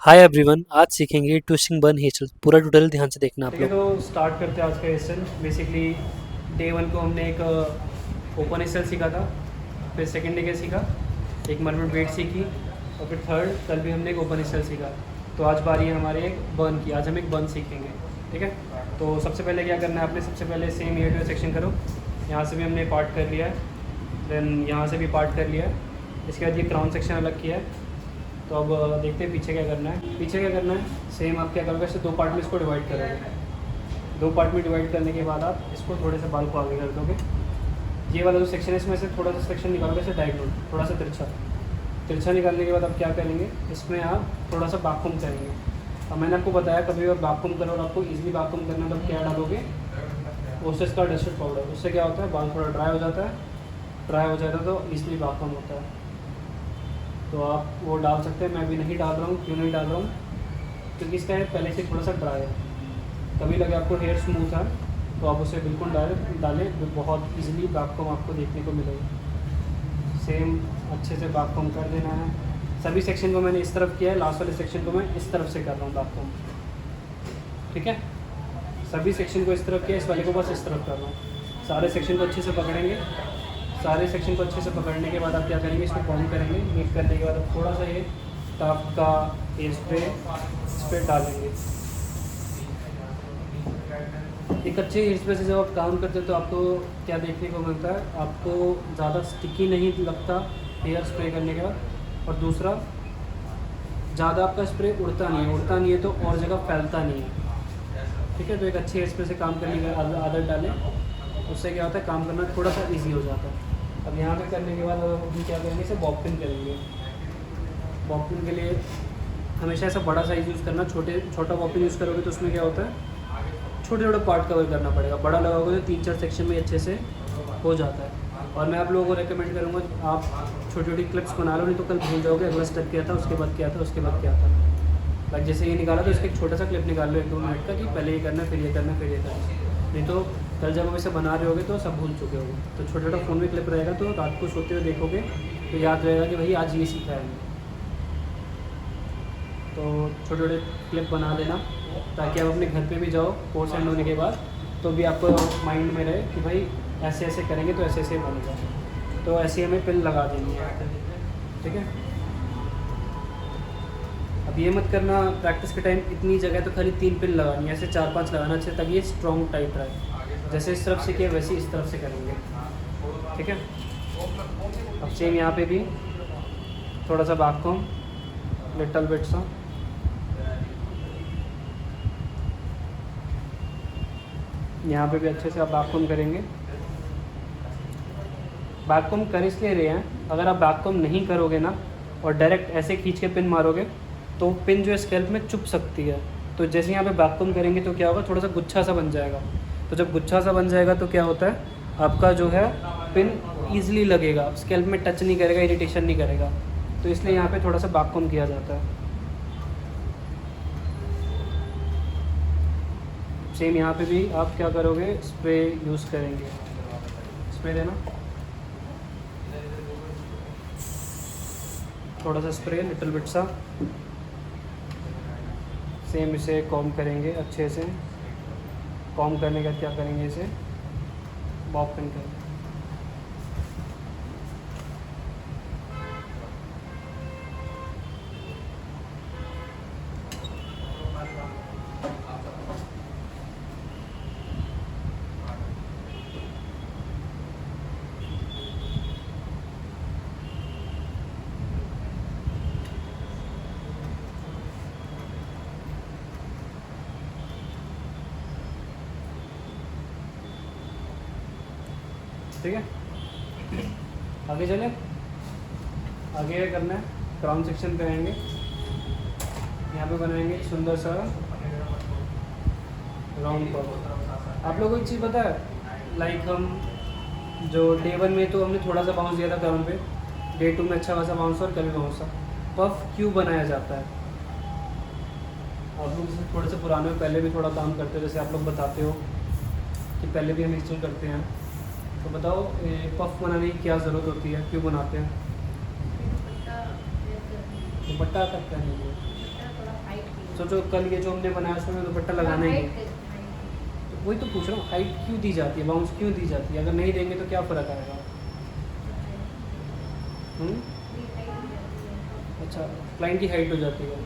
Hi everyone, आज सीखेंगे twisting बन हेचल। पूरा ट्यूटोरियल ध्यान से देखना आप ठीक है, लोग। तो स्टार्ट करते हैं आज का एसेशन। बेसिकली डे वन को हमने एक ओपन एसल सीखा था, फिर सेकेंड डे क्या सीखा, एक मरमेड वेट सीखी, और फिर थर्ड कल भी हमने एक ओपन एसल सीखा। तो आज बारी है हमारे एक बर्न की। आज हम एक बर्न सीखेंगे। ठीक है, तो सबसे पहले क्या करना है आपने, सबसे पहले सेम ईयर टू सेक्शन करो। यहाँ से भी हमने पार्ट कर लिया है, देन यहाँ से भी पार्ट कर लिया है। इसके बाद ये क्राउन सेक्शन अलग किया है। तो अब देखते हैं पीछे क्या करना है। पीछे क्या करना है, सेम आप क्या करोगे, ऐसे दो पार्ट में इसको डिवाइड करोगे। दो पार्ट में डिवाइड करने के बाद आप इसको थोड़े से बाल को आगे कर दोगे। ये वाला जो सेक्शन है इसमें से थोड़ा सा सेक्शन निकालोगे, ऐसे डायगोनल थोड़ा सा तिरछा तिरछा निकालने के बाद आप क्या करेंगे, इसमें आप थोड़ा सा वैक्यूम करेंगे। अब मैंने आपको बताया कभी भी वैक्यूम करो और आपको ईजिली वैक्यूम करना है तो क्या डालोगे, ओसेस का डस्टेड पाउडर। उससे क्या होता है, बाल थोड़ा ड्राई हो जाता है। ड्राई हो जाता है तो ईजिली वैक्यूम होता है। तो आप वो डाल सकते हैं। मैं भी नहीं डाल रहा हूँ। क्यों नहीं डाल रहा हूँ, क्योंकि इसका हेयर पहले से थोड़ा सा ड्राई है। कभी लगे आपको हेयर स्मूथ है तो आप उसे बिल्कुल डालें, बहुत इजीली वैक्यूम आपको देखने को मिलेगा। सेम अच्छे से वैक्यूम कर देना है। सभी सेक्शन को मैंने इस तरफ किया है, लास्ट वाले सेक्शन को मैं इस तरफ से कर रहा हूँ वैक्यूम। ठीक है, सभी सेक्शन को इस तरफ किया, इस वाले को बस इस तरफ कर रहा हूँ। सारे सेक्शन को अच्छे से पकड़ेंगे। सारे सेक्शन को अच्छे से पकड़ने के बाद आप क्या करेंगे, इसको कॉम करेंगे। मीट करने के बाद आप थोड़ा सा ये टाफ का हेयर स्प्रे इस पर डालेंगे। एक अच्छे हेयर स्प्रे से जब आप काम करते हो तो आपको क्या देखने को मिलता है, आपको ज़्यादा स्टिकी नहीं लगता हेयर स्प्रे करने के बाद। और दूसरा, ज़्यादा आपका स्प्रे उड़ता नहीं है तो और जगह फैलता नहीं है। ठीक है, तो एक अच्छे हेयर स्प्रे से काम करने की आदत डालें। उससे क्या होता है, काम करना थोड़ा सा ईजी हो जाता है। अब यहाँ पे करने के बाद हम क्या करेंगे, इसे बॉब पिन करेंगे। बॉब पिन के लिए हमेशा ऐसा बड़ा साइज़ यूज़ करना। छोटा बॉब पिन यूज़ करोगे तो उसमें क्या होता है, छोटे छोटे पार्ट कवर करना पड़ेगा। बड़ा लगाओगे तो 3-4 सेक्शन में अच्छे से हो जाता है। और मैं आप लोगों को रेकमेंड करूँगा, आप छोटी छोटी क्लिप्स बना लो, नहीं तो कल भूल जाओगे अगला स्टेप क्या था, उसके बाद क्या था, उसके बाद क्या था। लाइक जैसे ये निकाला तो इसका एक छोटा सा क्लिप निकाल लो 1-2 मिनट का, कि पहले ये करना, फिर ये करना, फिर ये करना। नहीं तो कल जब आप इसे बना रहे होगे तो सब भूल चुके होगे। तो छोटा छोटा फ़ोन में क्लिप रहेगा, तो रात को सोते हुए देखोगे तो याद रहेगा कि भाई आज ये सीखा है मैंने। तो छोटे छोटे क्लिप बना लेना, ताकि आप अपने घर पे भी जाओ कोर्स एंड होने के बाद तो भी आपको माइंड में रहे कि भाई ऐसे ऐसे करेंगे तो ऐसे ऐसे बनेगा। तो ऐसे हमें पिन लगा देनी है। ठीक है, अब ये मत करना प्रैक्टिस के टाइम इतनी जगह तो खाली 3 पिन लगानी है, ऐसे 4-5 लगाना चाहिए ताकि ये स्ट्रॉन्ग टाइट रहे। जैसे इस तरफ से किया वैसे इस तरफ से करेंगे। ठीक है, अब सेम यहाँ पे भी थोड़ा सा वैक्यूम, लिटल बिट सा। यहाँ पे भी अच्छे से आप वैक्यूम करेंगे। वैक्यूम कर इसलिए रहे हैं, अगर आप वैक्यूम नहीं करोगे ना और डायरेक्ट ऐसे खींच के पिन मारोगे तो पिन जो है स्कैल्प में चुभ सकती है। तो जैसे यहाँ पे वैक्यूम करेंगे तो क्या होगा, थोड़ा सा गुच्छा सा बन जाएगा। तो जब गुच्छा सा बन जाएगा तो क्या होता है, आपका जो है पिन ईजिली लगेगा, स्कैल्प में टच नहीं करेगा, इरिटेशन नहीं करेगा। तो इसलिए यहाँ पे थोड़ा सा वैक्यूम किया जाता है। सेम यहाँ पे भी आप क्या करोगे, स्प्रे यूज़ करेंगे। स्प्रे देना, थोड़ा सा स्प्रे, लिटिल बिट सा। सेम इसे कॉम करेंगे अच्छे से। कॉम करने का क्या करेंगे, इसे बॉब पिन करेंगे। ठीक है, आगे चले। आगे क्या करना है, क्राउन सेक्शन पे आएंगे। यहाँ पे बनाएंगे एक सुंदर सा राउंड कॉर्नर। आप लोगों को एक चीज़ पता है, लाइक हम जो डे 1 में तो हमने थोड़ा सा बाउंस दिया था क्राउन पे, डे 2 में अच्छा खासा बाउंस और कल भी बाउंस था। पफ क्यों बनाया जाता है, आप लोग जैसे थोड़े से पुराने पहले भी थोड़ा काम करते हो, जैसे आप लोग बताते हो कि पहले भी हम इस चीज़ करते हैं। तो बताओ पफ बनाने की क्या ज़रूरत होती है, क्यों बनाते हैं? दुपट्टा तक करने के लिए। सोचो कल ये जो हमने बनाया उसमें दुपट्टा लगाना ही है, तो वही तो पूछ रहा हूँ, हाइट क्यों दी जाती है, बाउंस क्यों दी जाती है? अगर नहीं देंगे तो क्या फ़र्क आएगा? अच्छा, क्लाइंट की हाइट हो जाती है?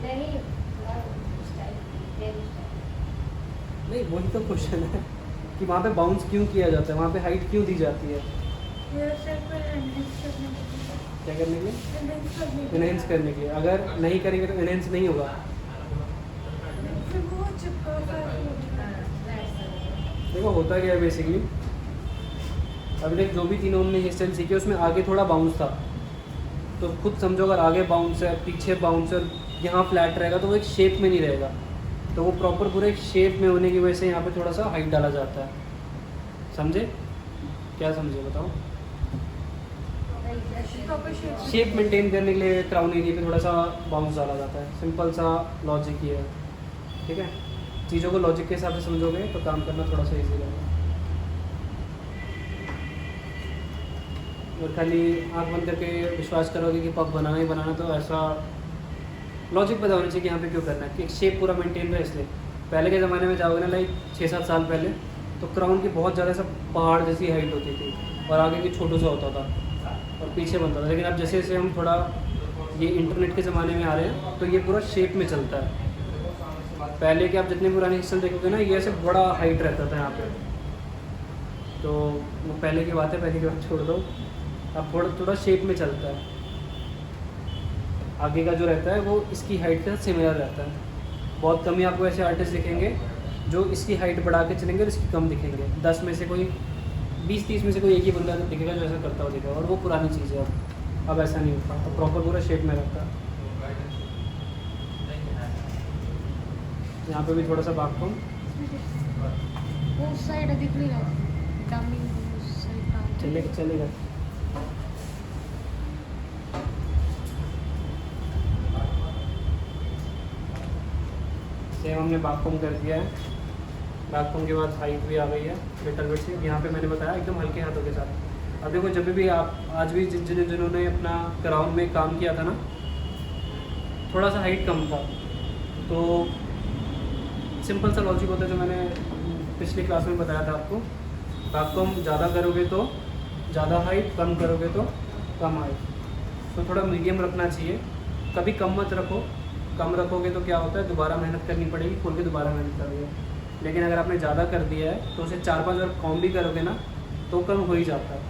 नहीं, वही तो क्वेश्चन है कि वहाँ पे बाउंस क्यों किया जाता है, वहाँ पे हाइट क्यों दी जाती है? क्या करने के लिए? इनहेंस करने के लिए। अगर नहीं करेंगे तो इनहेंस नहीं होगा। देखो होता क्या है बेसिकली, अभी तक जो भी तीनों हमने हेयर स्टाइल सीखे उसमें आगे थोड़ा बाउंस था, तो खुद समझो अगर आगे बाउंस है, पीछे बाउंस है, यहाँ फ्लैट रहेगा तो वो एक शेप में नहीं रहेगा, तो वो प्रॉपर पूरे एक शेप में होने की वजह से यहाँ पे थोड़ा सा हाइट डाला जाता है। समझे? क्या समझे बताओ? शेप मेंटेन करने के लिए क्राउन एरिया पे थोड़ा सा बाउंस डाला जाता है, सिंपल सा लॉजिक ही है। ठीक है, चीज़ों को लॉजिक के हिसाब से समझोगे तो काम करना थोड़ा सा ईजी रहेगा। और खाली आँख बंद करके विश्वास करोगे कि पब बनाना ही बनाना, तो ऐसा लॉजिक पता होना चाहिए कि यहाँ पे क्यों करना है, कि एक शेप पूरा मेंटेन रहे इसलिए। पहले के ज़माने में जाओगे ना, लाइक 6-7 साल पहले, तो क्राउन की बहुत ज़्यादा सब पहाड़ जैसी हाइट होती थी और आगे की छोटू सा होता था और पीछे बनता था। लेकिन अब जैसे जैसे हम थोड़ा ये इंटरनेट के ज़माने में आ रहे हैं तो ये पूरा शेप में चलता है। पहले के आप जितने पुराने हिस्से देखोगे ना, ये ऐसे बड़ा हाइट रहता था यहाँ पे, तो वो पहले की बात है, पहले की बात छोड़ दो। अब थोड़ा थोड़ा शेप में चलता है, आगे का जो रहता है वो इसकी हाइट के साथ सिमिलर रहता है। बहुत कम ही आपको ऐसे आर्टिस्ट दिखेंगे जो इसकी हाइट बढ़ा के चलेंगे और इसकी कम दिखेंगे। 10 में से कोई 20-30 में से कोई एक ही बंदा दिखेगा जो ऐसा करता हुआ दिखेगा, और वो पुरानी चीज़ है। अब ऐसा नहीं होता, अब प्रॉपर पूरा शेप में रहता है। यहाँ पे भी थोड़ा सा बाग को उस साइड दिख नहीं रहा, डमी उस साइड का चलेगा चलेगा। सेम हमने बागकोम कर दिया है। बागकोम के बाद हाइट भी आ गई है लिटल बिट से। यहाँ पे मैंने बताया एकदम हल्के हाथों के साथ। अब देखो, जब भी आप आज भी जिन्होंने अपना क्राउन में काम किया था ना, थोड़ा सा हाइट कम था, तो सिंपल सा लॉजिक होता है जो मैंने पिछली क्लास में बताया था आपको। बागकोम ज़्यादा करोगे तो ज़्यादा हाइट, कम करोगे तो कम हाइट, तो थोड़ा मीडियम रखना चाहिए। कभी कम मत रखो, कम रखोगे तो क्या होता है, दोबारा मेहनत करनी पड़ेगी, खोल के दोबारा मेहनत करोगे। लेकिन अगर आपने ज़्यादा कर दिया है तो उसे 4-5 बार कम भी करोगे ना तो कम हो ही जाता है।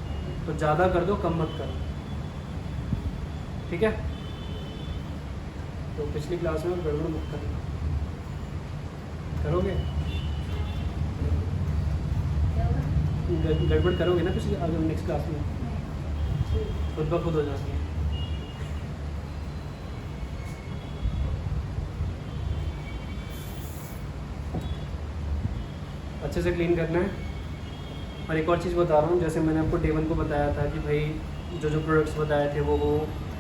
तो ज़्यादा कर दो, कम मत करो, ठीक है? तो पिछली क्लास में गड़बड़ मत करना, करोगे गड़बड़ करोगे ना पिछली, अगर नेक्स्ट क्लास में खुद ब खुद हो जाती है। अच्छे से क्लीन करना है। और एक और चीज़ बता रहा हूँ, जैसे मैंने आपको डे 1 को बताया था कि भाई जो जो प्रोडक्ट्स बताए थे वो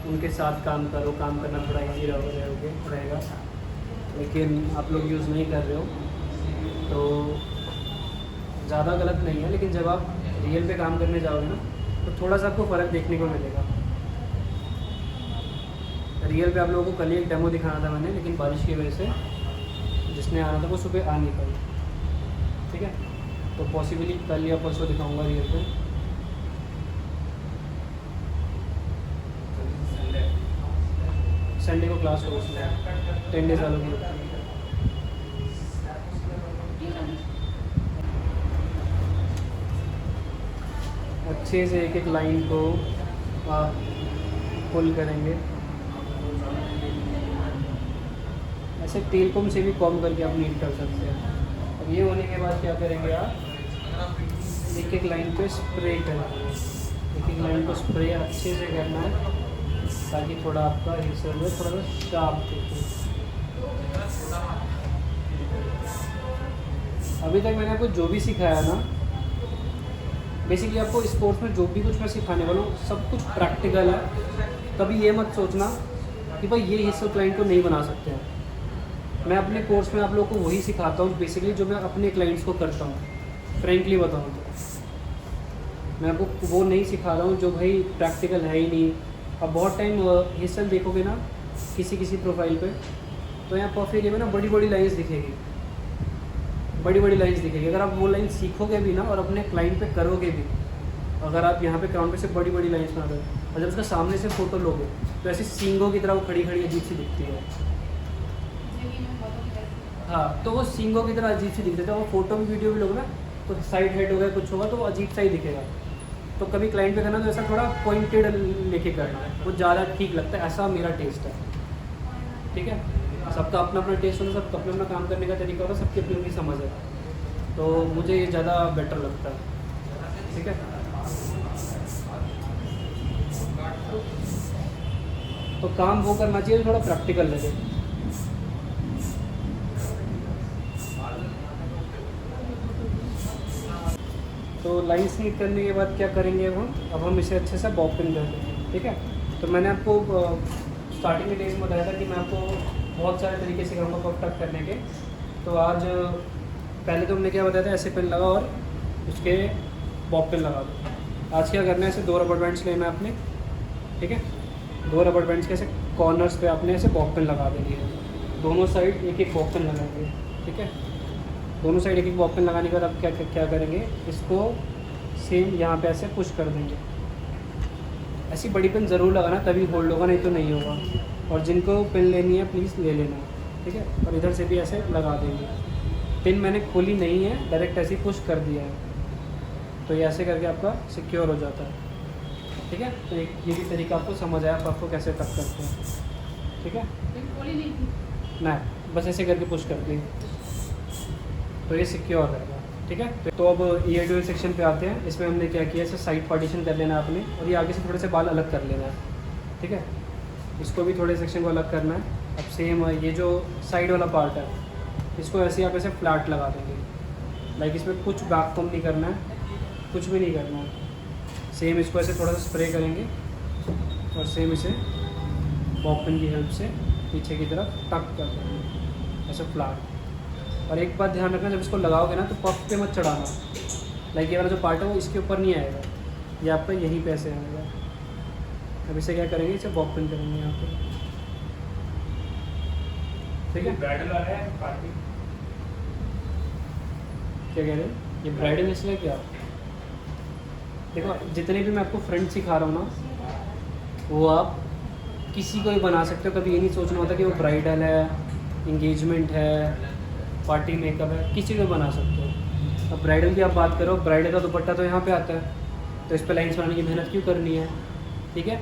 उनके साथ काम करो, काम करना थोड़ा ईजी रहेगा। लेकिन आप लोग यूज़ नहीं कर रहे हो तो ज़्यादा गलत नहीं है, लेकिन जब आप रियल पे काम करने जाओगे ना तो थोड़ा सा आपको फ़र्क देखने को मिलेगा। रियल पे आप लोगों को कल ही एक डेमो दिखाना था मैंने, लेकिन बारिश की वजह से जिसने आना था वो सुबह आ नहीं पाई, ठीक है? तो पॉसिबली कल या परसों दिखाऊंगा रियल पे। संडे को क्लास हो, उसमें 10 डेज वालों की होती है। अच्छे से एक एक लाइन को पुल करेंगे, ऐसे टेल कॉम से भी कॉम करके आप नीट कर सकते हैं। अब ये होने के बाद क्या करेंगे आप, एक एक लाइन पे स्प्रे करेंगे, एक एक लाइन को स्प्रे अच्छे से करना है ताकि थोड़ा आपका हिस्सा में थोड़ा सा शार्प दिखे। अभी तक मैंने आपको जो भी सिखाया ना, बेसिकली आपको स्पोर्ट्स में जो भी कुछ मैं सिखाने वाला हूँ सब कुछ प्रैक्टिकल है। कभी ये मत सोचना कि भाई ये हिस्सा क्लाइंट को नहीं बना सकते हैं। मैं अपने कोर्स में आप लोगों को वही सिखाता हूँ बेसिकली जो मैं अपने क्लाइंट्स को करता हूँ। फ्रेंकली बताऊँ तो मैं आपको वो नहीं सिखा रहा हूँ जो भाई प्रैक्टिकल है ही नहीं। अब बहुत टाइम हिस्सा देखोगे ना किसी प्रोफाइल पे तो यहाँ पफ एरिया में ना बड़ी बड़ी लाइन्स दिखेगी, बड़ी बड़ी लाइन्स दिखेगी। अगर आप वो लाइन सीखोगे भी ना और अपने क्लाइंट पे करोगे भी, अगर आप यहाँ पे क्राउन पे से बड़ी बड़ी लाइन्स बना दो और जब उसका सामने से फ़ोटो लोगे तो ऐसी सींगों की तरह वो खड़ी खड़ी अजीब सी दिखती है। हाँ, तो वो सींगों की तरह अजीब सी दिखती है। तो वो फोटो भी वीडियो भी लोगे ना तो साइड हेड हो गया कुछ होगा तो वो अजीब सा ही दिखेगा। तो कभी क्लाइंट पे करना तो ऐसा थोड़ा पॉइंटेड लेके करना है, वो ज़्यादा ठीक लगता है। ऐसा मेरा टेस्ट है, ठीक है। सबका अपना अपना टेस्ट होता है, सबका अपना अपना काम करने का तरीका होता है, सबकी अपनी अपनी समझ है। तो मुझे ये ज़्यादा बेटर लगता है, ठीक है। तो काम वो करना चाहिए जो थोड़ा प्रैक्टिकल लगे। तो लाइन स्नीट करने के बाद क्या करेंगे अब हम इसे अच्छे से बॉब पिन कर देंगे, ठीक है। तो मैंने आपको स्टार्टिंग के डेज में बताया था कि मैं आपको बहुत सारे तरीके सिखाऊंगा पफ टक करने के। तो आज पहले तो हमने क्या बताया था, ऐसे पिन लगा और उसके बॉब पिन लगा दो। आज क्या करना है, ऐसे 2 रबर बैंड्स लेना है आपने, ठीक है। 2 रबर बैंड्स के ऐसे कॉर्नर्स पे आपने ऐसे बॉब पिन लगा देनी है। दोनों साइड एक एक बॉब पिन लगाएंगे, ठीक है। दोनों साइड एक एक बॉब पिन लगाने के बाद आप क्या करेंगे, इसको सेम यहाँ पे ऐसे पुश कर देंगे। ऐसी बड़ी पिन ज़रूर लगाना, तभी होल्ड होगा, नहीं तो नहीं होगा। और जिनको पिन लेनी है प्लीज़ ले लेना, ठीक है। और इधर से भी ऐसे लगा देंगे। पिन मैंने खोली नहीं है, डायरेक्ट ऐसे ही पुश कर दिया है, तो ये ऐसे करके आपका सिक्योर हो जाता है, ठीक है। तो ये भी तरीका आपको समझ आया, आप आपको कैसे टक करते हैं, ठीक है ना। बस ऐसे करके पुश कर दी तो ये सिक्योर रहेगा, ठीक है। तो अब ईयर ड्यूल सेक्शन पे आते हैं। इसमें हमने क्या किया, इसे साइड पार्टीशन कर लेना है आपने, और ये आगे से थोड़े से बाल अलग कर लेना है, ठीक है। इसको भी थोड़े सेक्शन को अलग करना है। अब सेम ये जो साइड वाला पार्ट है, इसको ऐसे आप ऐसे फ्लैट लगा देंगे। लाइक इसमें कुछ बैक कम नहीं करना है, कुछ भी नहीं करना है। सेम इसको ऐसे थोड़ा सा स्प्रे करेंगे और सेम इसे बॉब पिन की हेल्प से पीछे की तरफ टक कर देंगे, ऐसे फ्लैट। और एक बात ध्यान रखना, जब इसको लगाओगे ना तो पफ पे मत चढ़ाना। लाइक ये वाला जो पार्ट है वो इसके ऊपर नहीं आएगा, ये आपका यहीं पे ऐसे आएगा। अब इसे क्या करेंगे, इसे बॉब पिन करेंगे यहाँ पे, ठीक है। ब्राइडल आ रहा है पार्टी, क्या कह रहे हैं, ये ब्राइडल इसलिए क्या, देखो जितने भी मैं आपको फ्रंट सिखा रहा हूँ ना, वो आप किसी को भी बना सकते हो। कभी ये नहीं सोचना होता कि वो ब्राइडल है, इंगेजमेंट है, पार्टी मेकअप है, किसी को बना सकते हो। अब ब्राइडल की आप बात करो, ब्राइडल का दुपट्टा तो यहाँ पे आता है, तो इस पर लाइन्स बनाने की मेहनत क्यों करनी है, ठीक है।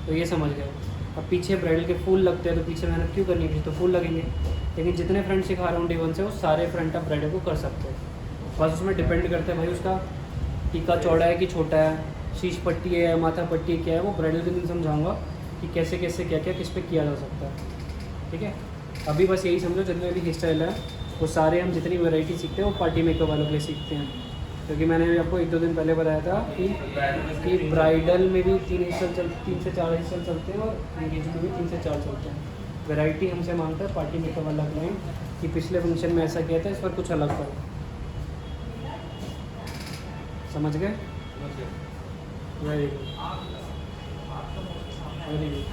तो ये समझ गए। अब पीछे ब्राइडल के फूल लगते हैं, तो पीछे मेहनत क्यों करनी है, तो फूल लगेंगे। लेकिन जितने फ्रंट सिखा रहा हूँ डे 1 से, वो सारे फ्रंट आप ब्राइडल को कर सकते हो। बस उसमें डिपेंड करता है भाई उसका टीका चौड़ा है कि छोटा है, शीश पट्टी है, माथा पट्टी क्या है, वो ब्राइडल के दिन समझाऊँगा कि कैसे कैसे क्या क्या किस पे किया जा सकता है, ठीक है। अभी बस यही समझो, जितने भी हेयर स्टाइल है वो सारे हम जितनी वैरायटी सीखते हैं वो पार्टी मेकअप वालों के लिए सीखते हैं। क्योंकि मैंने भी आपको 1-2 दिन पहले बताया था कि ब्राइडल में भी 3 से 4 हेयर स्टाइल चलते हैं और एंगेजमेंट में भी 3 से 4 चलते हैं। वैरायटी हमसे मांगता है पार्टी मेकअप वाला क्लाइंट कि पिछले फंक्शन में ऐसा किया था, इस पर कुछ अलग करो। समझ गए, very good, very good.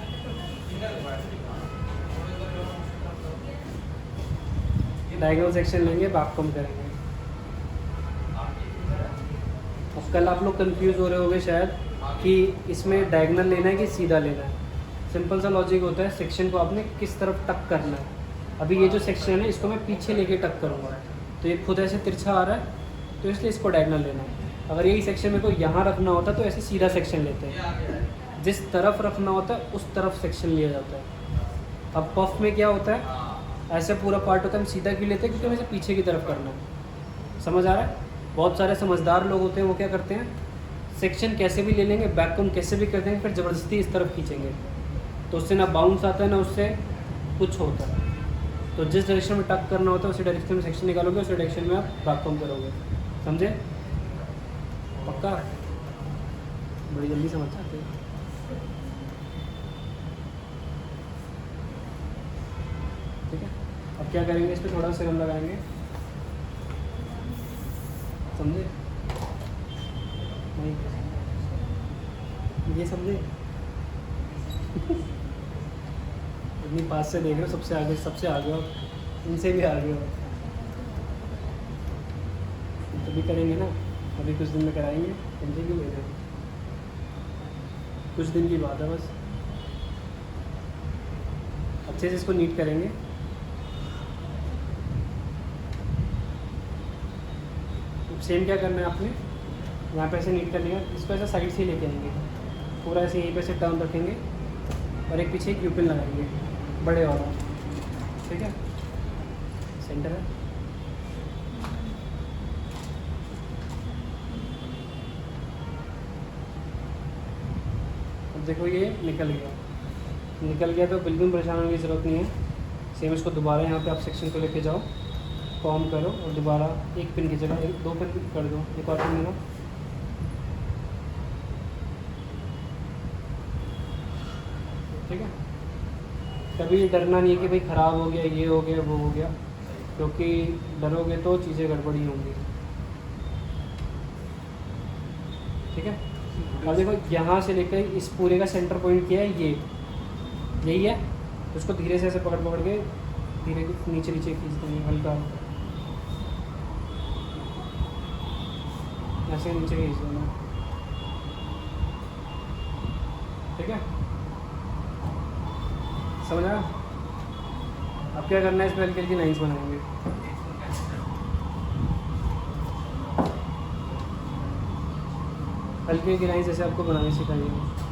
Diagonal section लेंगे, बैक कम करेंगे। अब कल आप लोग कंफ्यूज हो रहे होंगे शायद कि इसमें डायगोनल लेना है कि सीधा लेना है। सिंपल सा लॉजिक होता है, सेक्शन को आपने किस तरफ टक करना है। अभी ये जो सेक्शन है इसको मैं पीछे लेके टक करूँगा, तो ये खुद ऐसे तिरछा आ रहा है, तो इसलिए इसको डायगोनल लेना है। अगर यही सेक्शन मेरे को यहाँ रखना होता तो ऐसे सीधा सेक्शन लेते हैं, जिस तरफ रखना होता है उस तरफ सेक्शन लिया जाता है। अब पफ में क्या होता है, ऐसे पूरा पार्ट होता है, हम सीधा क्यों लेते हैं, क्योंकि हमें इसे पीछे की तरफ करना है। समझ आ रहा है। बहुत सारे समझदार लोग होते हैं, वो क्या करते हैं, सेक्शन कैसे भी ले लेंगे, बैक कम कैसे भी कर देंगे, फिर ज़बरदस्ती इस तरफ खींचेंगे, तो उससे ना बाउंस आता है ना उससे कुछ होता है। तो जिस डायरेक्शन में टक करना होता है उसी डायरेक्शन में सेक्शन निकालोगे, उसी डायरेक्शन में आप बैक कम करोगे। समझे, पक्का, बड़ी जल्दी समझ जाते हैं। ठीक है, अब क्या करेंगे, इस पर थोड़ा सीरम लगाएंगे, समझे, नहीं ये समझे इतनी पास से देख रहे हो, सबसे आगे हो, इनसे भी आगे हो। अभी करेंगे ना, अभी कुछ दिन में कराएंगे, टेंशन क्यों ले रहे हो? कुछ दिन की बात है बस, अच्छे से इसको नीट करेंगे। सेम क्या करना है आपने, यहाँ पे ऐसे नीट करने का, इसको ऐसा साइड से ही लेके आएंगे, पूरा ऐसे यहीं पे से टर्न रखेंगे और एक पीछे एक यूपिन लगाएंगे बड़े वाला, ठीक है, सेंटर है। अब देखो ये निकल गया तो बिल्कुल परेशान होने की ज़रूरत नहीं है। सेम इसको दोबारा यहाँ पे आप सेक्शन को लेके जाओ, कॉम करो और दोबारा एक पिन की जगह 2 पिन कर दो, एक और पिन देना। ठीक है, कभी डरना नहीं है कि भाई ख़राब हो गया, ये हो गया, वो हो गया, क्योंकि डरोगे तो चीज़ें गड़बड़ी होंगी। ठीक है, अब देखो यहाँ से लेकर इस पूरे का सेंटर पॉइंट क्या है, यही है। उसको धीरे से ऐसे पकड़ के धीरे नीचे खींच देंगे, हल्का ऐसे नीचे खींच देना। ठीक है, समझ आया? अब क्या करना है, इसमें हल्की हल्की लाइन्स बनाएंगे। हल्की हल्की लाइन्स जैसे आपको बनानी सिखाइए।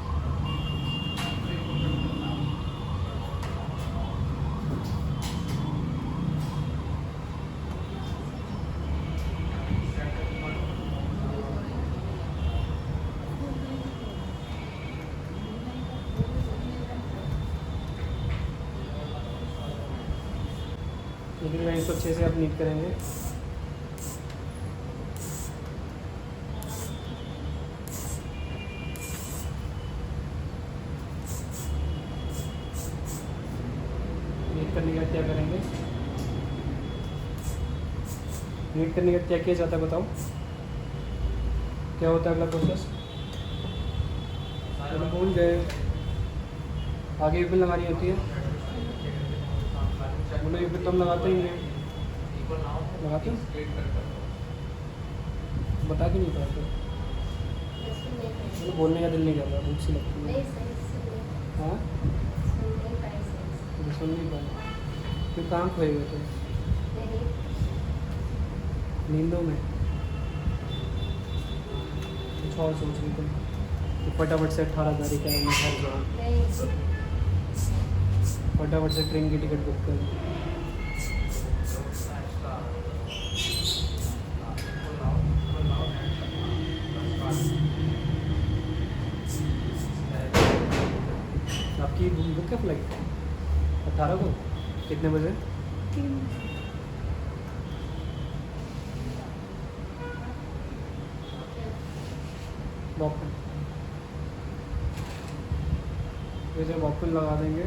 लेकिन लाइन्स को अच्छे से आप नीट करेंगे। नीट करने के बाद क्या करेंगे, नीट करने के बाद क्या किया जाता है बताओ, क्या होता है अगला प्रोसेस? तो भूल गए, आगे यूपिन लगानी होती है। बोलो यूपिन तो हम लगाते ही नहीं, लगाते बता के नहीं पाते, तो बोलने का दिल नहीं करता, भूख सी लगती है। हाँ, सुन नहीं पाए, क्यों काम खोए हुए थे नींदों में, कुछ और सोच रही थी कि फटाफट से 18 तारीख का घर जाओ, फटाफट से ट्रेन की टिकट बुक कर। आपकी बुक है फ्लाइट 18 को, कितने बजे? 3 वॉकन, वैसे वॉकन लगा देंगे।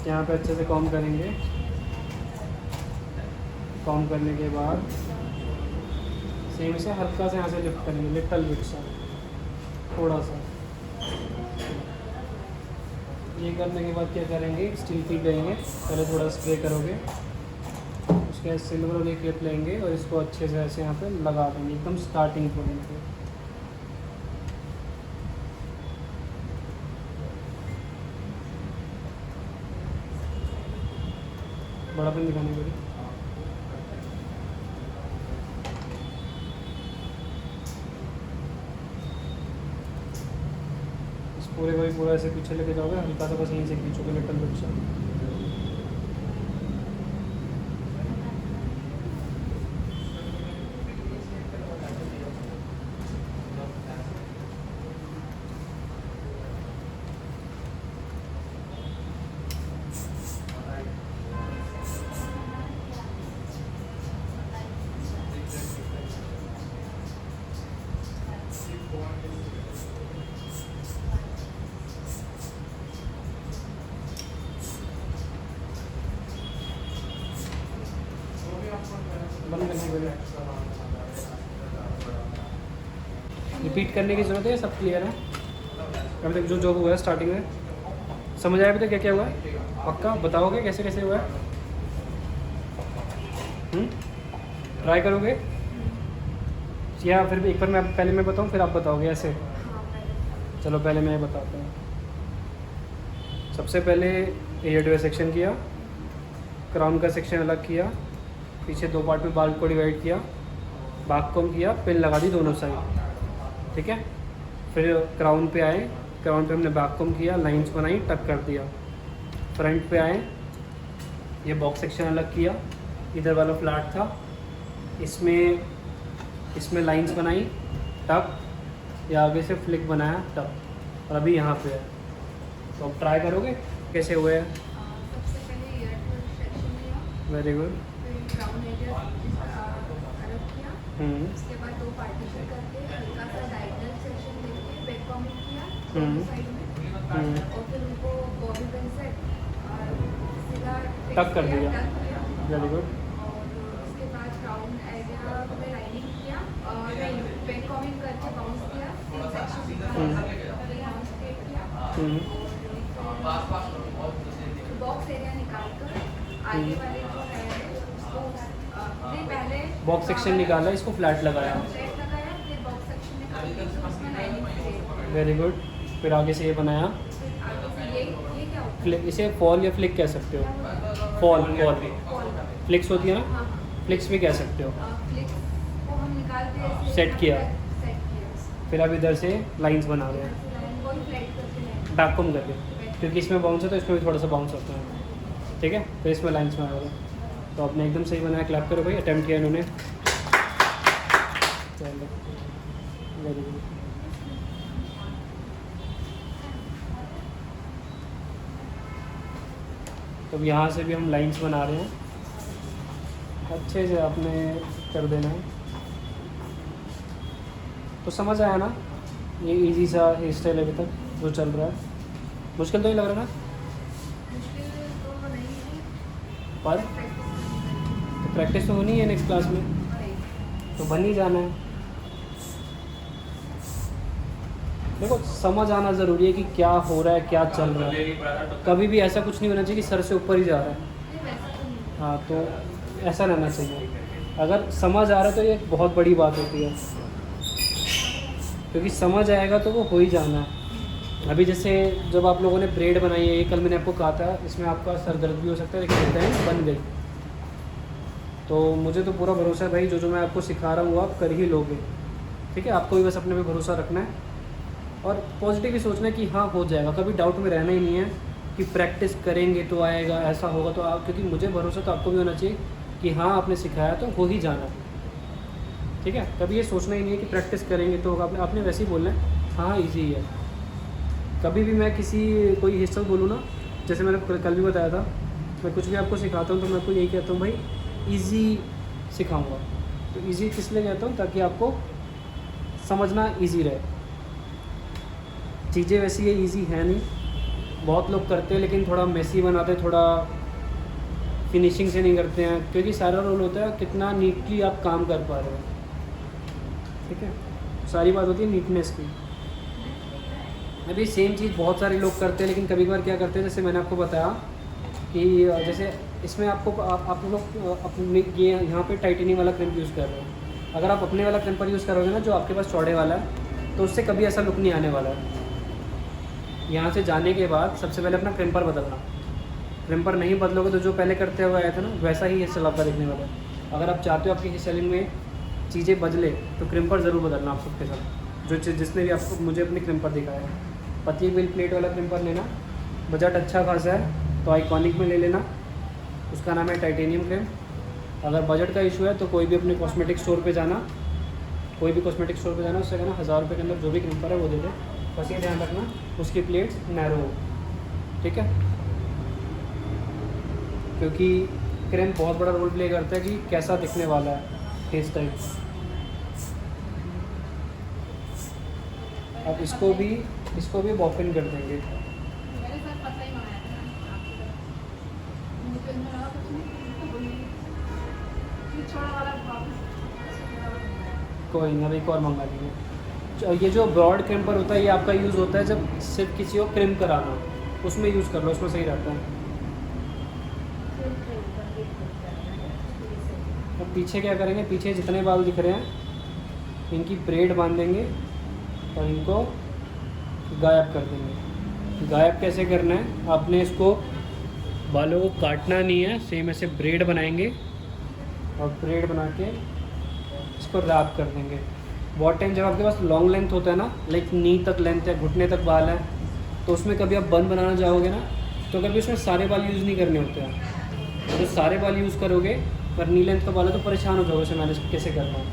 यहाँ पे अच्छे से कॉम करेंगे। कॉम करने के बाद सेम इसे हल्का से यहाँ से लिफ्ट करेंगे, लिटल बिट सा, थोड़ा सा। ये करने के बाद क्या करेंगे, स्टील फीट लेंगे, पहले थोड़ा स्प्रे करोगे, उसके बाद सिल्वर वाली क्लिप लेंगे और इसको अच्छे से ऐसे यहाँ पे लगा देंगे, एकदम स्टार्टिंग पॉइंट पे। बड़ा पेन दिखाने के लिए इस पूरे को भी पूरा ऐसे पीछे लेके जाओगे, हल्का सा बस यहीं से खींचोगे लिटल बिट सा। रिपीट करने की ज़रूरत है, सब क्लियर है? अभी तक जो जो हुआ है स्टार्टिंग में समझ आया? अभी तक क्या क्या हुआ है पक्का बताओगे कैसे कैसे हुआ है? ट्राई करोगे या फिर एक बार मैं पहले मैं बताऊँ फिर आप बताओगे ऐसे? हाँ पहले चलो पहले मैं बताता हूँ। सबसे पहले एयर सेक्शन किया, क्राउन का सेक्शन अलग किया, पीछे दो पार्ट में बाल को डिवाइड किया, बैक कॉम्ब किया, पिन लगा दी दोनों साइड, ठीक है। फिर क्राउन पे आए, क्राउन पे हमने बैक कॉम्ब किया, लाइंस बनाई, टक कर दिया। फ्रंट पे आए, ये बॉक्स सेक्शन अलग किया, इधर वाला फ्लैट था, इसमें लाइंस बनाई, टक, या आगे से फ्लिक बनाया, टक, और अभी यहाँ पे है। तो अब ट्राई करोगे कैसे हुए हैं? सबसे पहले ईयर सेक्शन लिया, वेरी गुड। फिर क्राउन एरिया अलग किया, उसके बाद दो पार्टीशन करके हल्का सा डायगोनल सेक्शन लेके बैक कॉम्बिंग किया दोनों साइड में, और फिर उनको बॉबी पिन से सीधा टक कर दिया। टक किया, वेरी गुड। और उसके बाद क्राउन एरिया में लाइनिंग किया और बैक कॉम्बिंग करके बाउंस किया, तीन सेक्शन फिर बाउंस किया, बॉक्स एरिया निकाल कर आगे वाले जो है उसको नहीं पहले बॉक्स सेक्शन निकाला, इसको फ्लैट लगाया। फ्लैट लगाया, फिर बॉक्स सेक्शन निकाल के फिर उसमें लाइनिंग किया, वेरी गुड। फिर आगे से ये बनाया, फिर आगे से ये क्या होता है? फ्लिक, इसे फॉल या फ्लिक कह सकते हो। फॉल फ्लिक्स होती है ना, हाँ फ्लिक्स भी कह सकते हो। फ्लिक्स को हम निकाल के ऐसे सेट किया। सेट किया, फिर अब इधर से लाइंस बना रहे हैं, लाइन को फ्लैट करके लाइन बैक कॉम करके, क्योंकि इसमें बाउंस है तो इसमें भी थोड़ा सा बाउंस होता है, ठीक है। फिर इसमें लाइंस बना रहे हैं। तो आपने एकदम सही बनाया, क्लैप करो भाई, अटेम्प्ट किया इन्होंने। चलो वेरी गुड। तो यहाँ से भी हम लाइंस बना रहे हैं, अच्छे से आपने कर देना है। तो समझ आया ना, ये इजी सा हेयर स्टाइल अभी तक जो चल रहा है। मुश्किल तो नहीं लग रहा ना? मुश्किल तो नहीं है, पर तो प्रैक्टिस तो होनी है नेक्स्ट क्लास में, तो बन ही जाना है। देखो समझ आना ज़रूरी है कि क्या हो रहा है, क्या चल रहा है। कभी भी ऐसा कुछ नहीं होना चाहिए कि सर से ऊपर ही जा रहा है। वैसा तो नहीं। हाँ, तो ऐसा रहना चाहिए। अगर समझ आ रहा है तो ये एक बहुत बड़ी बात होती है, क्योंकि समझ आएगा तो वो हो ही जाना है। अभी जैसे जब आप लोगों ने ब्रेड बनाई है, ये कल मैंने आपको कहा था, इसमें आपका सर दर्द भी हो सकता है, लेकिन डिज़ाइन बन गई। तो मुझे तो पूरा भरोसा है भाई, जो जो मैं आपको सिखा रहा हूँ आप कर ही लोगे, ठीक है। आपको भी बस अपने पे भरोसा रखना है और पॉजिटिव ही सोचना है कि हाँ हो जाएगा। कभी डाउट में रहना ही नहीं है कि प्रैक्टिस करेंगे तो आएगा, ऐसा होगा तो आप, क्योंकि मुझे भरोसा तो आपको भी होना चाहिए कि हाँ आपने सिखाया तो हो ही जाना, ठीक है। कभी ये सोचना ही नहीं है कि प्रैक्टिस करेंगे तो होगा। आपने वैसे ही बोलना है हाँ ईजी है। कभी भी मैं कोई हिस्सा बोलूँ ना, जैसे मैंने कल भी बताया था, मैं कुछ भी आपको सिखाता हूँ तो मैं आपको यही कहता हूँ भाई ईजी सिखाऊंगा। तो ईजी किस लिए कहता हूँ? ताकि आपको समझना ईजी रहे। चीज़ें वैसी ये ईजी है नहीं, बहुत लोग करते हैं लेकिन थोड़ा मेसी बनाते हैं, थोड़ा फिनिशिंग से नहीं करते हैं, क्योंकि सारा रोल होता है कितना नीटली आप काम कर पा रहे हो, ठीक है। सारी बात होती है नीटनेस की। अभी सेम चीज़ बहुत सारे लोग करते हैं, लेकिन कभी कभार क्या करते हैं, जैसे मैंने आपको बताया कि जैसे इसमें आपको आप लोग अपने ये यहाँ पे टाइटेनियम वाला क्रिम्प यूज़ कर रहे हो। अगर आप अपने वाला क्रिम्पर यूज़ करोगे ना, जो आपके पास चौड़े वाला है, तो उससे कभी ऐसा लुक नहीं आने वाला है। यहाँ से जाने के बाद सबसे पहले अपना क्रिम्पर बदलना। क्रिम्पर नहीं बदलोगे तो जो पहले करते हुए आए थे ना, वैसा ही हेयर स्टाइल आपका दिखने वाला है। अगर आप चाहते हो आपकी हेयर स्टाइलिंग में चीज़ें बदले तो क्रिम्पर ज़रूर बदलना आप सबके साथ। जिसने भी आपको मुझे अपने क्रिम्पर दिखाया है, पतली बिल प्लेट वाला क्रिम्पर लेना, बजट अच्छा खासा है तो आइकॉनिक में ले लेना, उसका नाम है टाइटेनियम क्रिम्प। अगर बजट का इशू है तो कोई भी अपने कॉस्मेटिक स्टोर पे जाना, कोई भी कॉस्मेटिक स्टोर पे जाना, उससे कहना 1000 रुपये के अंदर जो भी क्रिम्पर है वो दे दे। बस ये ध्यान रखना उसकी प्लेट्स नैरो हो, ठीक है। क्योंकि क्रिम्प बहुत बड़ा रोल प्ले करता है कि कैसा दिखने वाला है हेयर स्टाइल। अब इसको भी बॉफिन कर देंगे। मेरे साथ पता ही मंगाया था आपके साथ, मुझे में लगा कुछ नहीं, ये छोटा वाला वापस कोई ना, एक और मंगा लेंगे। ये जो ब्रॉड क्रिम्पर होता है ये आपका यूज़ होता है जब सिर्फ किसी को क्रिम कराना, उसमें यूज़ कर लो, उसमें सही रहता है। और पीछे क्या करेंगे, पीछे जितने बाल दिख रहे हैं इनकी ब्रेड बांधेंगे और इनको गायब कर देंगे। गायब कैसे करना है, आपने इसको बालों को काटना नहीं है, सेम ऐसे ब्रेड बनाएंगे और ब्रेड बना के इसको रैप कर देंगे। बहुत टाइम जब आपके पास लॉन्ग लेंथ होता है ना, लाइक नी तक लेंथ है, घुटने तक बाल है, तो उसमें कभी आप बन बनाना चाहोगे ना, तो कभी उसमें सारे बाल यूज़ नहीं करने होते हैं। तो सारे बाल यूज़ करोगे पर नी लेंथ का बाल है तो परेशान हो जाओगे उसे मैनेज कैसे करना है।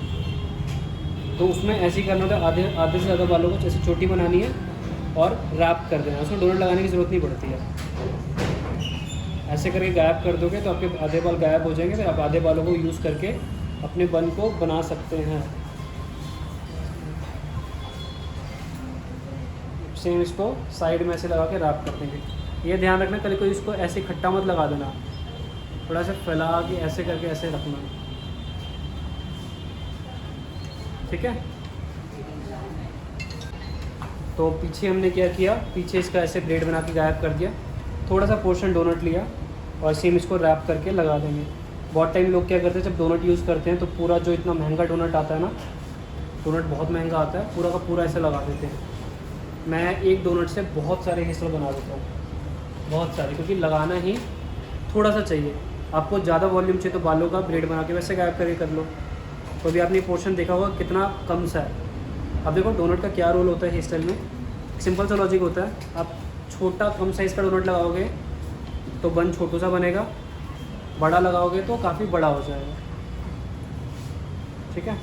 तो उसमें ऐसे ही करना होता है, आधे से ज़्यादा बालों को जैसे चोटी बनानी है और रैप कर देना, उसमें डोनट लगाने की ज़रूरत नहीं पड़ती है। ऐसे करके गायब कर दोगे तो आपके आधे बाल गायब हो जाएंगे, फिर आप आधे बालों को यूज़ करके अपने बन को बना सकते हैं। सेम इसको साइड में ऐसे लगा के रैप कर देंगे। ये ध्यान रखना कल कोई इसको ऐसे इकट्ठा मत लगा देना, थोड़ा सा फैला के ऐसे करके ऐसे रखना, ठीक है। तो पीछे हमने क्या किया, पीछे इसका ऐसे ब्रेड बना के गायब कर दिया, थोड़ा सा पोर्शन डोनट लिया और सेम इसको रैप करके लगा देंगे। बहुत टाइम लोग क्या करते हैं जब डोनट यूज़ करते हैं तो पूरा जो इतना महंगा डोनट आता है ना, डोनट बहुत महंगा आता है, पूरा का पूरा ऐसे लगा देते हैं। मैं एक डोनट से बहुत सारे हिस्से बना देता हूँ, बहुत सारे, क्योंकि लगाना ही थोड़ा सा चाहिए। आपको ज़्यादा वॉल्यूम चाहिए तो बालों का ब्रेड बना के वैसे गायब करके कर लो। तो अभी आपने पोर्शन देखा होगा कितना कम सा है। अब देखो डोनट का क्या रोल होता है हेयर स्टाइल में, सिंपल सा लॉजिक होता है। आप छोटा कम साइज़ का डोनट लगाओगे तो बन छोटा सा बनेगा, बड़ा लगाओगे तो काफ़ी बड़ा हो जाएगा, ठीक है।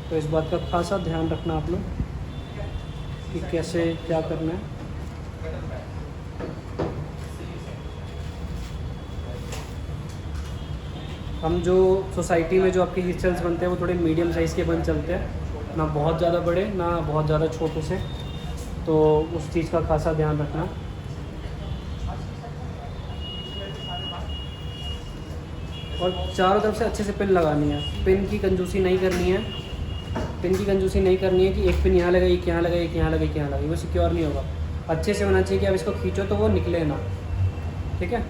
तो इस बात का खासा ध्यान रखना आप लोग कि कैसे क्या करना है। हम जो सोसाइटी में जो आपके हेयर स्टाइल्स बनते हैं वो थोड़े मीडियम साइज़ के बन चलते हैं, ना बहुत ज़्यादा बड़े ना बहुत ज़्यादा छोटे से, तो उस चीज़ का खासा ध्यान रखना। और चारों तरफ से अच्छे से पिन लगानी है, पिन की कंजूसी नहीं करनी है, पिन की कंजूसी नहीं करनी है कि एक पिन यहाँ लगे, एक यहाँ लगे, एक यहाँ लगे, एक यहाँ लगे, वो सिक्योर नहीं होगा। अच्छे से होना चाहिए कि आप इसको खींचो तो वो निकले ना, ठीक है।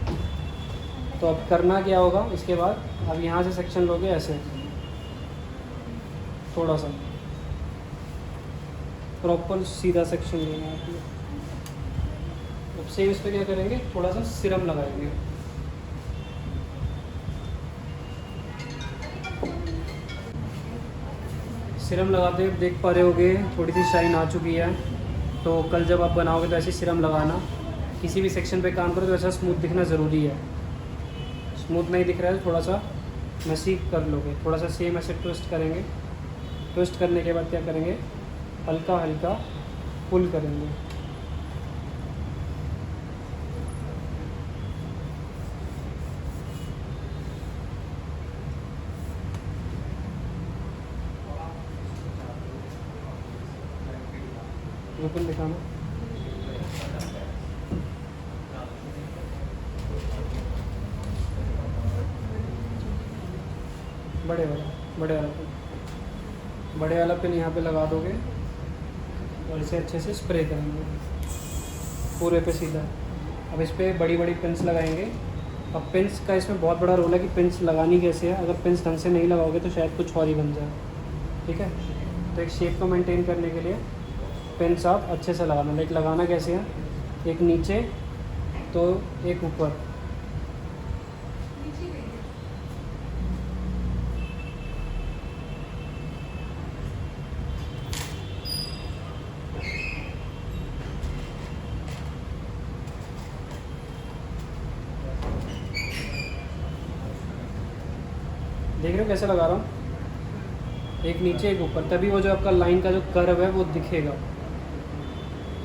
तो अब करना क्या होगा, इसके बाद अब यहाँ से सेक्शन लोगे ऐसे थोड़ा सा प्रॉपर सीधा सेक्शन लेना है आपको। अब सेम इस पर क्या करेंगे, थोड़ा सा सिरम लगाएंगे। सिरम लगाते हुए देख पा रहे होगे थोड़ी सी शाइन आ चुकी है। तो कल जब आप बनाओगे तो ऐसे सिरम लगाना, किसी भी सेक्शन पे काम करो तो ऐसा स्मूथ दिखना ज़रूरी है। स्मूथ नहीं दिख रहा है थोड़ा सा मैसी कर लोगे, थोड़ा सा सेम ऐसे ट्विस्ट करेंगे। ट्विस्ट करने के बाद क्या करेंगे, हल्का हल्का पुल करेंगे। ओपन दिखाना, बड़े वाला पिन यहाँ पे लगा दोगे और इसे अच्छे से स्प्रे करेंगे पूरे पे सीधा। अब इस पर बड़ी बड़ी पिन्स लगाएंगे। अब पिन्स का इसमें बहुत बड़ा रोल है कि पिन्स लगानी कैसे है। अगर पिन्स ढंग से नहीं लगाओगे तो शायद कुछ और ही बन जाए, ठीक है। तो एक शेप को मेंटेन करने के लिए पिन्स आप अच्छे से लगाना। लाइक लगाना कैसे है, एक नीचे तो एक ऊपर। देख रहे हो कैसे लगा रहा हूँ, एक नीचे एक ऊपर, तभी वो जो आपका लाइन का जो कर्व है वो दिखेगा।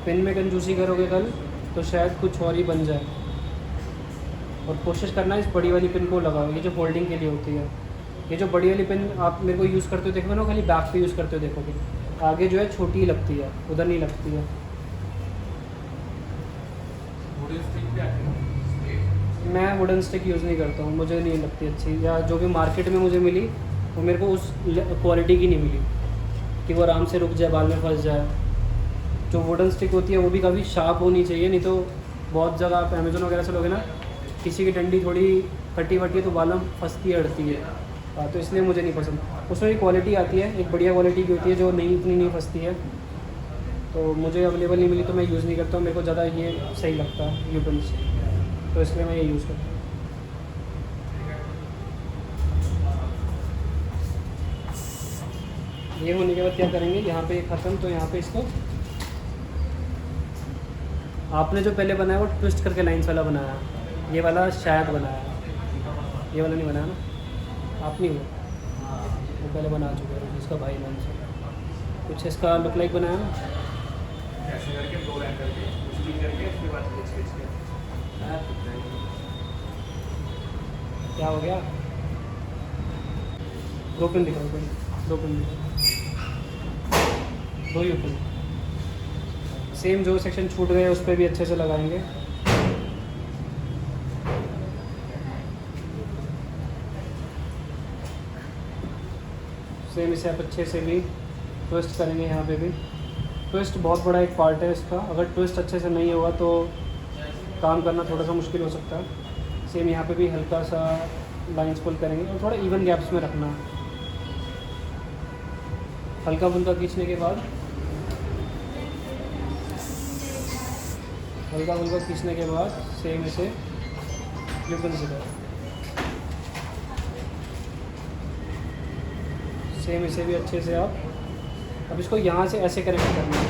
पिन में कंजूसी करोगे कल तो शायद कुछ और ही बन जाए। और कोशिश करना इस बड़ी वाली पिन को लगाओ, ये जो होल्डिंग के लिए होती है। ये जो बड़ी वाली पिन आप मेरे को यूज़ करते हो देखोगे ना, खाली बैक पे यूज़ करते हो देखोगे, आगे जो है छोटी लगती है, उधर नहीं लगती है। मैं वुडन स्टिक यूज़ नहीं करता हूँ, मुझे नहीं लगती अच्छी, या जो भी मार्केट में मुझे मिली वो मेरे को उस क्वालिटी की नहीं मिली। कि वो आराम से रुक जाए, बाल में फंस जाए। जो वुडन स्टिक होती है वो भी काफ़ी शार्प होनी चाहिए, नहीं तो बहुत जगह आप अमेजोन वगैरह से लोगे ना, किसी की डंडी थोड़ी कटी वटी है तो बालों में फंसती है, अड़ती है। तो इसलिए मुझे नहीं पसंद। उसमें भी क्वालिटी आती है, एक बढ़िया क्वालिटी की होती है जो नहीं इतनी नहीं फंसती है। तो मुझे अवेलेबल नहीं मिली तो मैं यूज़ नहीं करता हूँ, मेरे को ज़्यादा ये सही लगता है यूटन्स, तो इसलिए मैं ये यूज़ करता हूँ। ये होने के बाद क्या करेंगे, यहाँ पे ख़त्म, तो यहाँ पे इसको आपने जो पहले बनाया वो ट्विस्ट करके लाइंस वाला बनाया, ये वाला शायद बनाया, ये वाला नहीं बनाया ना, आप नहीं हो, वो पहले बना चुके हैं, इसका भाई नाम से कुछ इसका लुक लाइक बनाया ना, ऐसे करके 2 लाइन करके कुछ भी करके उसके बाद खींच के क्या हो गया, 2 पिन दिखाओ, 2 पिन दिखाओ, 2 ही पिन। सेम जो सेक्शन छूट गए उस पर भी अच्छे से लगाएंगे। सेम इसे आप अच्छे से भी ट्विस्ट करेंगे। यहाँ पे भी ट्विस्ट बहुत बड़ा एक पार्ट है इसका, अगर ट्विस्ट अच्छे से नहीं होगा तो काम करना थोड़ा सा मुश्किल हो सकता है। सेम यहाँ पे भी हल्का सा लाइंस पुल करेंगे और थोड़ा इवन गैप्स में रखना। हल्का फुल्का खींचने के बाद सेम इसे यूपन से सेम इसे भी अच्छे से आप अब इसको यहाँ से ऐसे कनेक्ट करना है।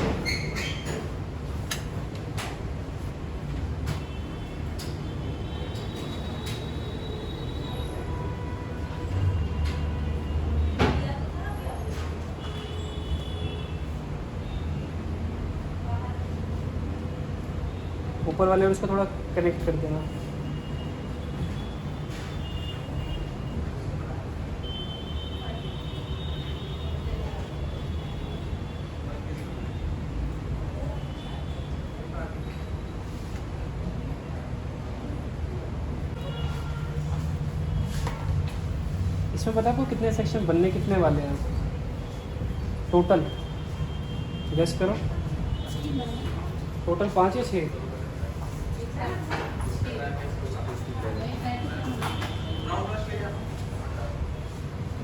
ऊपर वाले और उसको थोड़ा कनेक्ट कर देना। इसमें पता है आपको कितने सेक्शन बनने कितने वाले हैं टोटल, गेस करो। टोटल 5 या 6?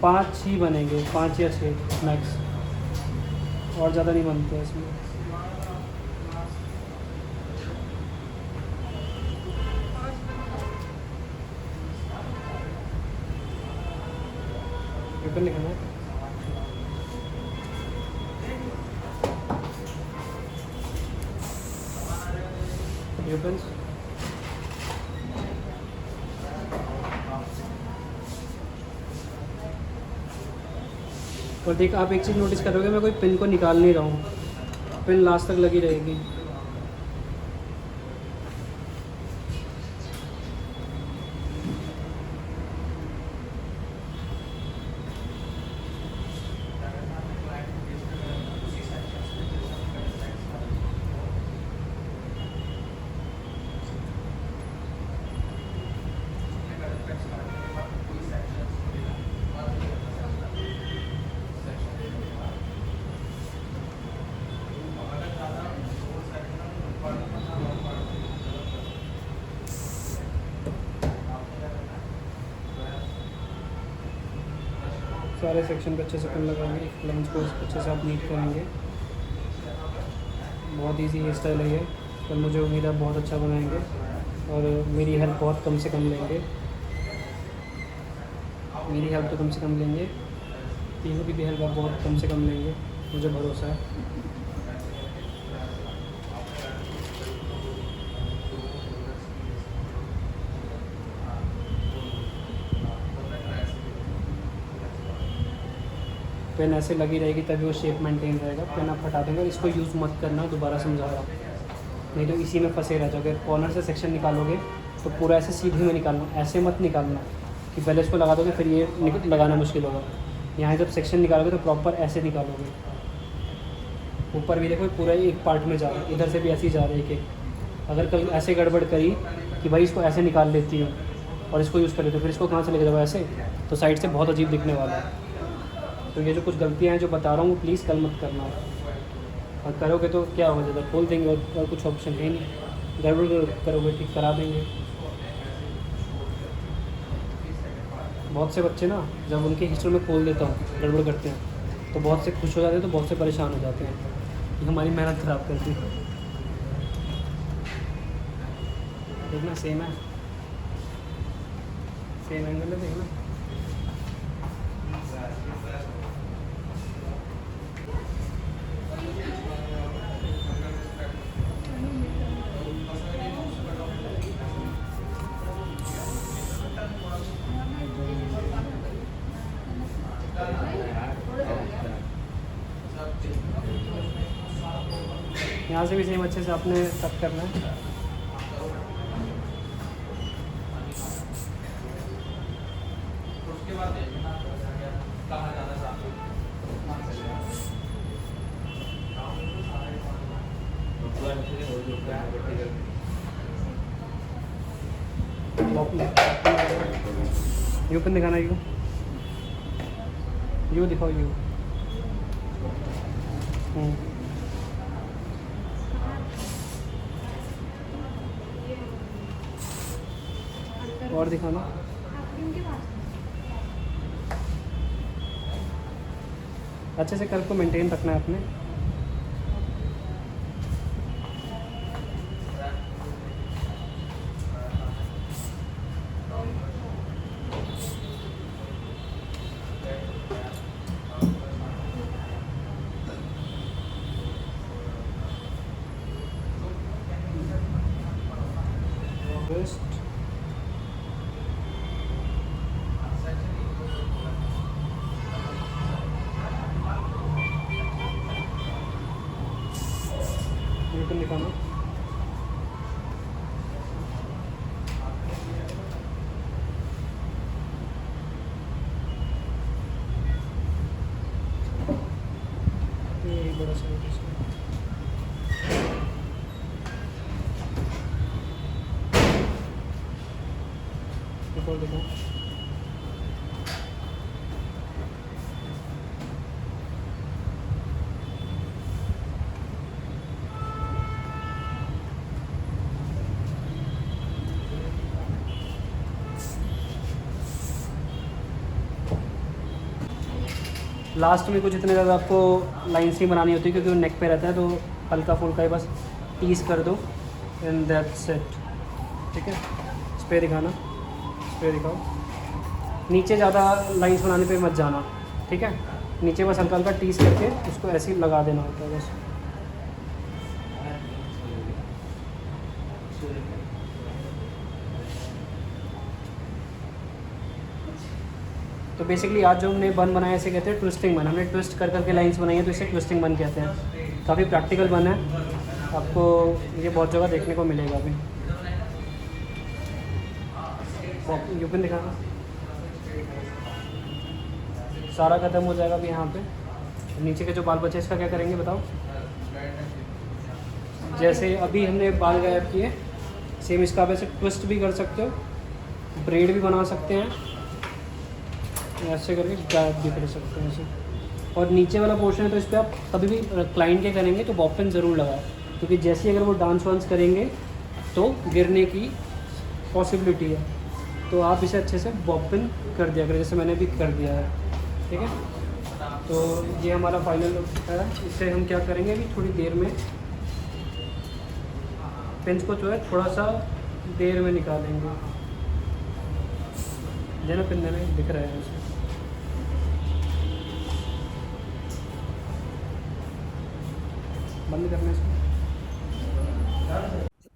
5 ही बनेंगे, 5 या 6 मैक्स, और ज़्यादा नहीं बनते हैं इसमें। पेपर लिखना है। रिबन्स और देख, आप एक चीज़ नोटिस करोगे, मैं कोई पिन को निकाल नहीं रहा हूँ, पिन लास्ट तक लगी रहेगी। सारे सेक्शन पे अच्छे से पिन लगाएंगे, लाइन्स को अच्छे से आप नीट करेंगे। बहुत इजी हेयर स्टाइल है ये, पर मुझे उम्मीद है बहुत अच्छा बनाएंगे और मेरी हेल्प बहुत कम से कम लेंगे, मेरी हेल्प तो कम से कम लेंगे, तीनों की भी हेल्प आप बहुत कम से कम लेंगे, मुझे भरोसा है। पेन ऐसे लगी रहेगी तभी वो शेप मेंटेन रहेगा। पेन आप हटा देंगे और इसको यूज़ मत करना, दोबारा समझा रहा हूँ, नहीं तो इसी में फंसे रह जाओगे। कॉर्नर से सेक्शन निकालोगे तो पूरा ऐसे सीधे में निकालना, ऐसे मत निकालना कि पहले इसको लगा दोगे फिर ये लगाना मुश्किल होगा। यहाँ जब सेक्शन निकालोगे तो प्रॉपर ऐसे निकालोगे। ऊपर भी देखो पूरा एक पार्ट में जा रहा है, इधर से भी ऐसे ही जा रहा है एक। अगर कभी ऐसे गड़बड़ करी कि भाई इसको ऐसे निकाल लेती हूँ और इसको यूज़ कर लेती हूँ, फिर इसको कहाँ से लेके जाओ ऐसे, तो साइड से बहुत अजीब दिखने वाला है। तो ये जो कुछ गलतियाँ हैं जो बता रहा हूँ प्लीज़ कल मत करना, और करोगे तो क्या होगा, ज़्यादा खोल देंगे और कुछ ऑप्शन है नहीं, गड़बड़ करोगे ठीक करा देंगे। बहुत से बच्चे ना जब उनके हिस्ट्री में खोल देता हूँ गड़बड़ करते हैं तो बहुत से खुश हो जाते हैं, तो बहुत से परेशान हो जाते हैं कि हमारी मेहनत ख़राब कर दी। देखना सेम है, सेम एंगल है, देखना। यहाँ से भी सेम अच्छे से आपने कट करना है। यू पिन दिखाना, यू दिखाओ, यू। और दिखाना। अच्छे से कर्व को मेंटेन रखना है अपने। बेस्ट। न्यूटन दिखाना। ये बड़ा सा देखो। लास्ट में कुछ इतने ज़्यादा आपको लाइन्स नहीं बनानी होती क्योंकि वो नेक पे रहता है, तो हल्का फुल्का ही बस टीज कर दो एंड दैट्स इट। ठीक है, इस पर दिखाना, इस पर दिखाओ। नीचे ज़्यादा लाइन्स बनाने पे मत जाना, ठीक है। नीचे बस हल्का हल्का टीज करके उसको ऐसे ही लगा देना होता है बस। तो बेसिकली आज जो हमने बन बनाया इसे कहते हैं ट्विस्टिंग बन। हमने ट्विस्ट कर करके लाइंस बनाई है तो इसे ट्विस्टिंग बन कहते हैं। काफ़ी प्रैक्टिकल बन है, आपको ये बहुत जगह देखने को मिलेगा अभी। यूपिन दिखाना, सारा ख़त्म हो जाएगा अभी यहाँ पे। नीचे के जो बाल बचे इसका क्या करेंगे बताओ। जैसे अभी हमने बाल गायब किए, सेम इसका आप ऐसे ट्विस्ट भी कर सकते हो, ब्रेड भी बना सकते हैं, ऐसे करके गायब भी कर सकते हैं ऐसे। और नीचे वाला पोर्शन है तो इस पर आप कभी भी क्लाइंट के करेंगे तो बॉब पिन ज़रूर लगाएं, क्योंकि जैसे ही अगर वो डांस वांस करेंगे तो गिरने की पॉसिबिलिटी है। तो आप इसे अच्छे से बॉब पिन कर दिया करें, जैसे मैंने भी कर दिया है। ठीक है, तो ये हमारा फाइनल लुक है। इसे हम क्या करेंगे अभी थोड़ी देर में, पिंच को जो है थोड़ा सा देर में निकालेंगे। देना पिन देना, दिख रहा है उसे। बंद करना इसको।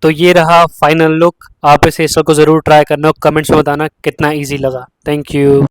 तो ये रहा फाइनल लुक। आप इस हेयर स्टाइल को ज़रूर ट्राई करना और कमेंट्स में बताना कितना इजी लगा। Thank you.